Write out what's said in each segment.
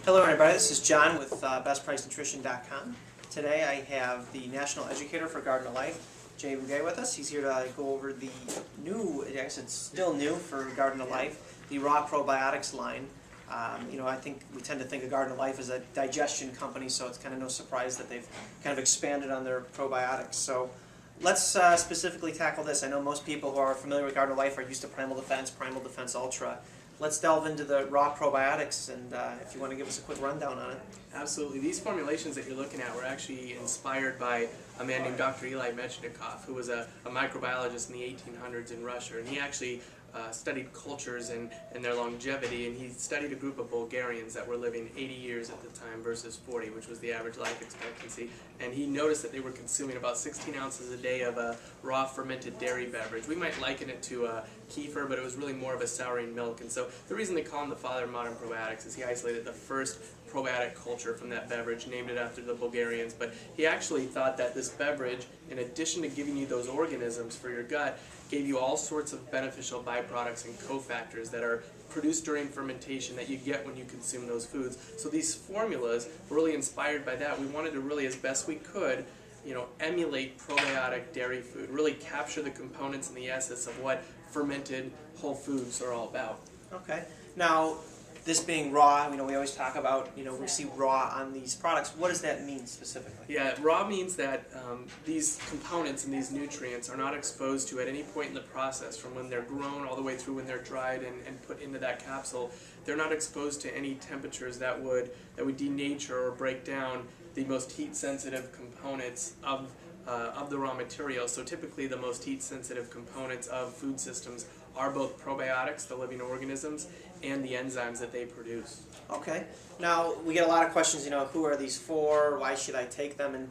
Hello everybody, this is John with BestPriceNutrition.com. Today I have the National Educator for Garden of Life, Jay Bouguet, with us. He's here to go over the new, I guess it's still new for Garden of Life, the raw probiotics line. I think we tend to think of Garden of Life as a digestion company, so it's kind of no surprise that they've kind of expanded on their probiotics. So let's specifically tackle this. I know most people who are familiar with Garden of Life are used to Primal Defense Ultra. Let's delve into the raw probiotics, and if you want to give us a quick rundown on it. Absolutely. These formulations that you're looking at were actually inspired by a man named Dr. Eli Mechnikov, who was a microbiologist in the 1800s in Russia, and he actually studied cultures and their longevity, and he studied a group of Bulgarians that were living 80 years at the time versus 40, which was the average life expectancy, and he noticed that they were consuming about 16 ounces a day of a raw fermented dairy beverage. We might liken it to kefir, but it was really more of a souring milk, and so the reason they call him the father of modern probiotics is he isolated the first probiotic culture from that beverage, named it after the Bulgarians, but he actually thought that this beverage, in addition to giving you those organisms for your gut, gave you all sorts of beneficial byproducts and cofactors that are produced during fermentation that you get when you consume those foods. So these formulas were really inspired by that. We wanted to really, as best we could, emulate probiotic dairy food, really capture the components and the essence of what fermented whole foods are all about. Okay. Now, this being raw, we always talk about, we see raw on these products. What does that mean specifically? Yeah, raw means that these components and these nutrients are not exposed to at any point in the process, from when they're grown all the way through when they're dried and put into that capsule. They're not exposed to any temperatures that would denature or break down the most heat-sensitive components of the raw material. So typically the most heat-sensitive components of food systems are both probiotics, the living organisms, and the enzymes that they produce. Okay. Now, we get a lot of questions, who are these for? Why should I take them? And,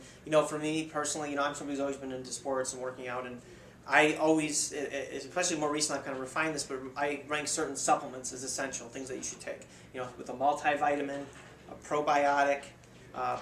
for me personally, I'm somebody who's always been into sports and working out, and I always, especially more recently, I've kind of refined this, but I rank certain supplements as essential, things that you should take. With a multivitamin, a probiotic,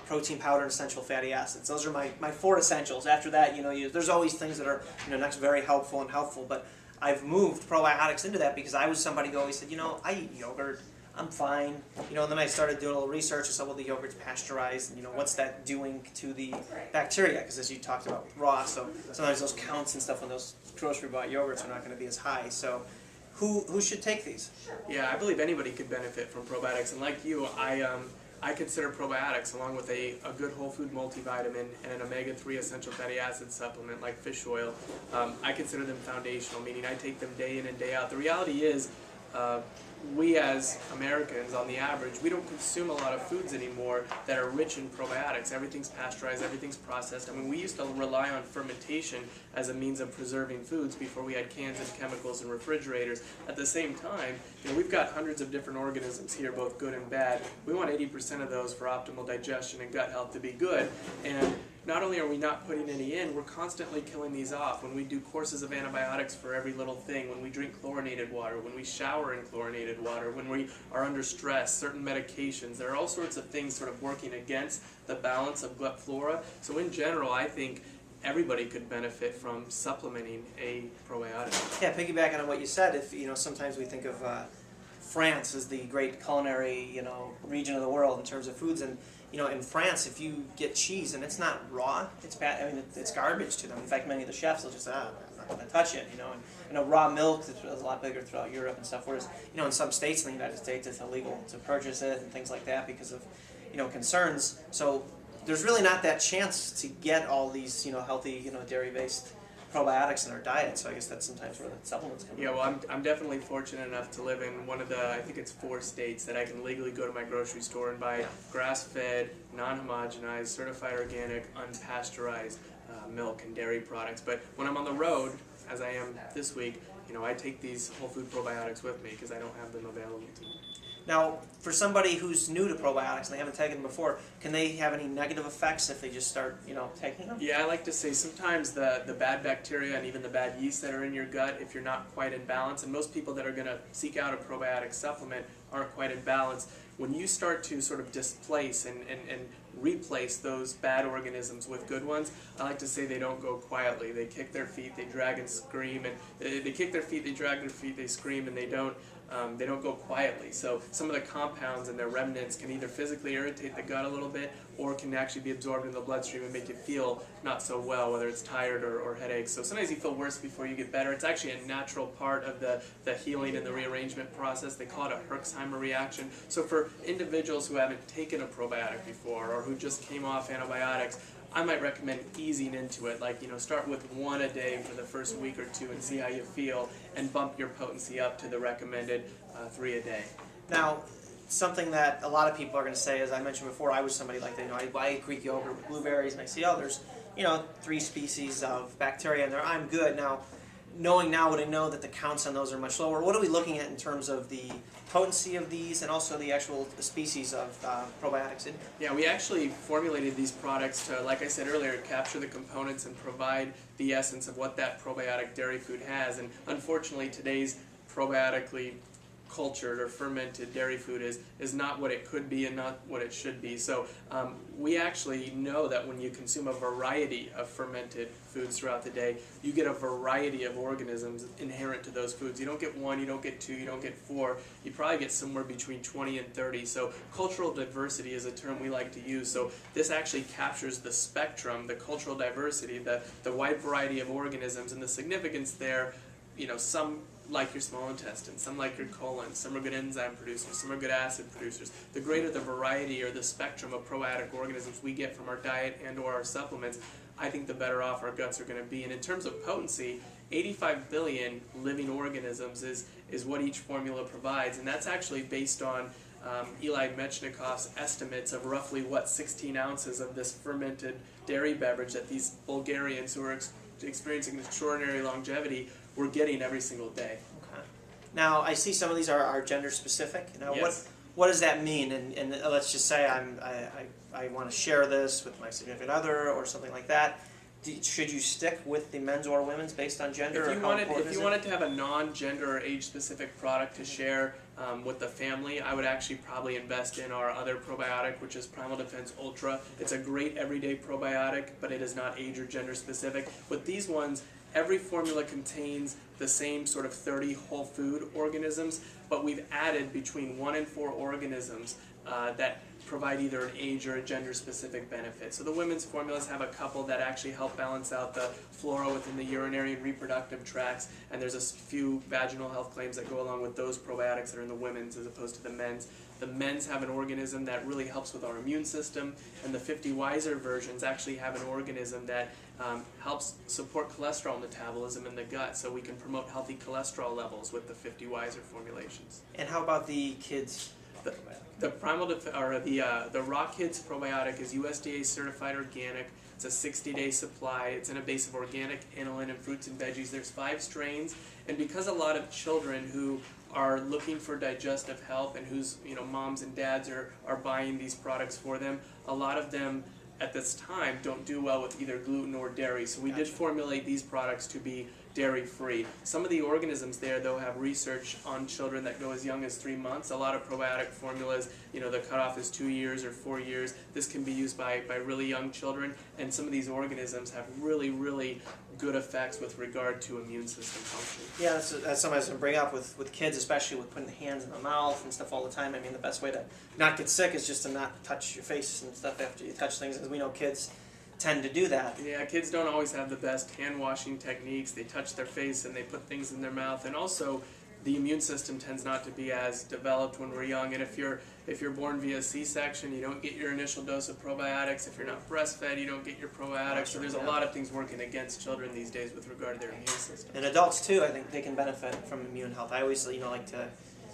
protein powder, and essential fatty acids. Those are my four essentials. After that, there's always things that are, next very helpful, but I've moved probiotics into that because I was somebody who always said, I eat yogurt, I'm fine. And then I started doing a little research. I saw, well, the yogurt's pasteurized, and what's that doing to the bacteria? Because as you talked about with raw, so sometimes those counts and stuff on those grocery bought yogurts are not going to be as high. So who should take these? Yeah, I believe anybody could benefit from probiotics, and like you, I consider probiotics, along with a good whole food multivitamin and an omega-3 essential fatty acid supplement like fish oil, I consider them foundational, meaning I take them day in and day out. The reality is, we as Americans, on the average, we don't consume a lot of foods anymore that are rich in probiotics. Everything's pasteurized, everything's processed. I mean, we used to rely on fermentation as a means of preserving foods before we had cans and chemicals and refrigerators. At the same time, we've got hundreds of different organisms here, both good and bad. We want 80% of those for optimal digestion and gut health to be good. And not only are we not putting any in, we're constantly killing these off. When we do courses of antibiotics for every little thing, when we drink chlorinated water, when we shower in chlorinated water, when we are under stress, certain medications, there are all sorts of things sort of working against the balance of gut flora. So in general, I think everybody could benefit from supplementing a probiotic. Yeah, piggybacking on what you said, if sometimes we think of France as the great culinary region of the world in terms of foods, and in France, if you get cheese and it's not raw, it's bad. I mean, it's garbage to them. In fact, many of the chefs will just say, I'm not going to touch it. And raw milk is a lot bigger throughout Europe and stuff. Whereas, in some states in the United States, it's illegal to purchase it and things like that because of, concerns. So there's really not that chance to get all these, healthy, dairy-based probiotics in our diet, so I guess that's sometimes where the supplements come in. Yeah, well, I'm definitely fortunate enough to live in one of the, I think it's 4 states that I can legally go to my grocery store and buy grass-fed, non-homogenized, certified organic, unpasteurized milk and dairy products. But when I'm on the road, as I am this week, I take these whole food probiotics with me because I don't have them available to me. Now, for somebody who's new to probiotics and they haven't taken them before, can they have any negative effects if they just start, taking them? Yeah, I like to say sometimes the bad bacteria and even the bad yeast that are in your gut, if you're not quite in balance, and most people that are going to seek out a probiotic supplement aren't quite in balance, when you start to sort of displace and replace those bad organisms with good ones, I like to say they don't go quietly. They kick their feet, they drag and scream, and they kick their feet, they drag their feet, they scream, and they don't they don't go quietly. So some of the compounds and their remnants can either physically irritate the gut a little bit, or can actually be absorbed in the bloodstream and make you feel not so well, whether it's tired or headaches. So sometimes you feel worse before you get better. It's actually a natural part of the healing and the rearrangement process. They call it a Herxheimer reaction. So for individuals who haven't taken a probiotic before, or who just came off antibiotics, I might recommend easing into it. Like, start with 1 a day for the first week or 2 and see how you feel, and bump your potency up to the recommended 3 a day. Now, something that a lot of people are going to say, as I mentioned before, I was somebody like that. I eat Greek yogurt with blueberries, and I see others, 3 species of bacteria in there. I'm good. Now, knowing now what I know, that the counts on those are much lower, what are we looking at in terms of the potency of these and also the actual species of probiotics in here? Yeah, we actually formulated these products to, like I said earlier, capture the components and provide the essence of what that probiotic dairy food has. And unfortunately, today's probiotically cultured or fermented dairy food is not what it could be and not what it should be. So we actually know that when you consume a variety of fermented foods throughout the day, you get a variety of organisms inherent to those foods. You don't get 1, you don't get 2, you don't get 4. You probably get somewhere between 20 and 30. So cultural diversity is a term we like to use. So this actually captures the spectrum, the cultural diversity, the wide variety of organisms, and the significance there. Some like your small intestine, some like your colon, some are good enzyme producers, some are good acid producers. The greater the variety or the spectrum of probiotic organisms we get from our diet and or our supplements, I think the better off our guts are going to be. And in terms of potency, 85 billion living organisms is what each formula provides, and that's actually based on Eli Metchnikoff's estimates of roughly 16 ounces of this fermented dairy beverage that these Bulgarians who are experiencing extraordinary longevity we're getting every single day. Okay. Now, I see some of these are gender specific. Now, Yes. what does that mean? And let's just say I want to share this with my significant other or something like that. Should you stick with the men's or women's based on gender? If you wanted to have a non-gender or age-specific product to share with the family, I would actually probably invest in our other probiotic, which is Primal Defense Ultra. It's a great everyday probiotic, but it is not age or gender specific. With these ones, every formula contains the same sort of 30 whole food organisms, but we've added between 1 and 4 organisms that provide either an age or a gender specific benefit. So the women's formulas have a couple that actually help balance out the flora within the urinary and reproductive tracts, and there's a few vaginal health claims that go along with those probiotics that are in the women's as opposed to the men's. The men's have an organism that really helps with our immune system, and the 50 Wiser versions actually have an organism that helps support cholesterol metabolism in the gut, so we can promote healthy cholesterol levels with the 50 Wiser formulations. And how about the kids? The the Raw Kids probiotic is USDA certified organic. It's a 60-day supply. It's in a base of organic inulin and fruits and veggies. There's 5 strains, and because a lot of children who are looking for digestive help and whose moms and dads are buying these products for them, a lot of them at this time don't do well with either gluten or dairy. So we did formulate these products to be dairy-free. Some of the organisms there, though, have research on children that go as young as 3 months. A lot of probiotic formulas, the cutoff is 2 years or 4 years. This can be used by really young children, and some of these organisms have really, really good effects with regard to immune system function. Yeah, that's something I was going to bring up with kids, especially with putting the hands in the mouth and stuff all the time. I mean, the best way to not get sick is just to not touch your face and stuff after you touch things, as we know kids tend to do that. Yeah, kids don't always have the best hand washing techniques. They touch their face and they put things in their mouth, and also the immune system tends not to be as developed when we're young. And if you're born via C-section, you don't get your initial dose of probiotics. If you're not breastfed, you don't get your probiotics. So there's a lot of things working against children these days with regard to their immune system. And adults too, I think they can benefit from immune health. I always like to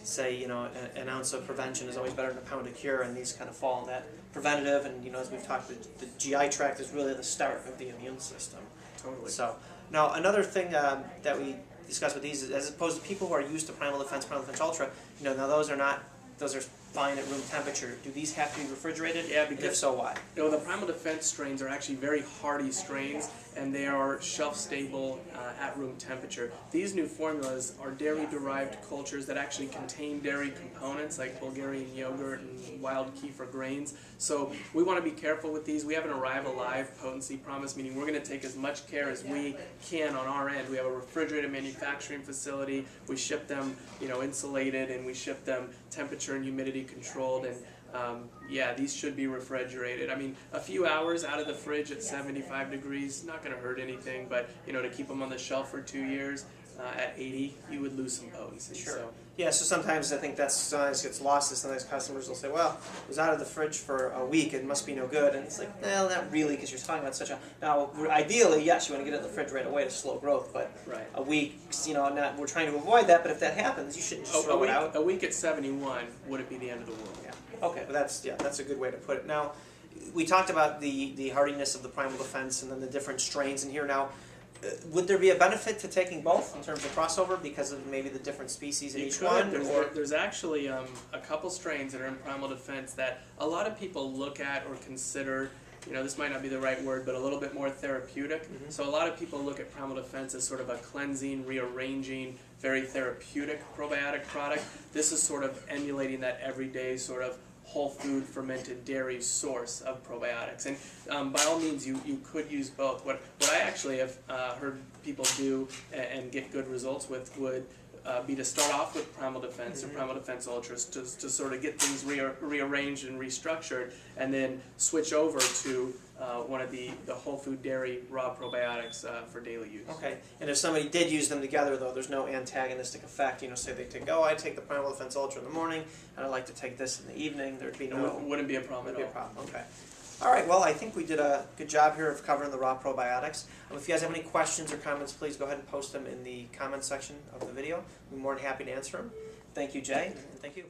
say an ounce of prevention is always better than a pound of cure, and these kind of fall in that preventative. And as we've talked, the GI tract is really the start of the immune system. Totally. So now another thing that we discuss with these is, as opposed to people who are used to Primal Defense Ultra, now those are fine at room temperature. Do these have to be refrigerated? Yeah, and if so, why? The Primal Defense strains are actually very hardy strains, and they are shelf-stable at room temperature. These new formulas are dairy-derived cultures that actually contain dairy components like Bulgarian yogurt and wild kefir grains. So we want to be careful with these. We have an arrive alive potency promise, meaning we're going to take as much care as we can on our end. We have a refrigerated manufacturing facility. We ship them, insulated, and we ship them temperature and humidity controlled. And yeah, these should be refrigerated. I mean, a few hours out of the fridge at 75 degrees, not going to hurt anything, but to keep them on the shelf for 2 years at 80, you would lose some potency. Sure. So. Yeah, so sometimes I think that sometimes gets lost. Sometimes customers will say, well, it was out of the fridge for a week, it must be no good. And it's like, well, not really, because you're talking about such a... Now, ideally, yes, you want to get it in the fridge right away to slow growth, but Right. a week, we're trying to avoid that, but if that happens, you shouldn't just throw it out. A week at 71 wouldn't be the end of the world. Yeah. Okay, but that's a good way to put it. Now, we talked about the hardiness of the primal defense and then the different strains in here. Now, would there be a benefit to taking both in terms of crossover because of maybe the different species in each one? There's actually a couple strains that are in primal defense that a lot of people look at or consider, this might not be the right word, but a little bit more therapeutic. Mm-hmm. So a lot of people look at primal defense as sort of a cleansing, rearranging, very therapeutic probiotic product. This is sort of emulating that everyday sort of whole food fermented dairy source of probiotics, and by all means you could use both. What I actually have heard people do and get good results with would be to start off with Primal Defense or Primal Defense Ultras to sort of get things rearranged and restructured, and then switch over to one of the whole food dairy raw probiotics for daily use. Okay, and if somebody did use them together, though, there's no antagonistic effect. Say they take, I take the Primal Defense Ultra in the morning, and I like to take this in the evening. There'd be no... It wouldn't be a problem at all. Wouldn't be a problem, okay. All right, well, I think we did a good job here of covering the raw probiotics. If you guys have any questions or comments, please go ahead and post them in the comment section of the video. We're more than happy to answer them. Thank you, Jay, and thank you.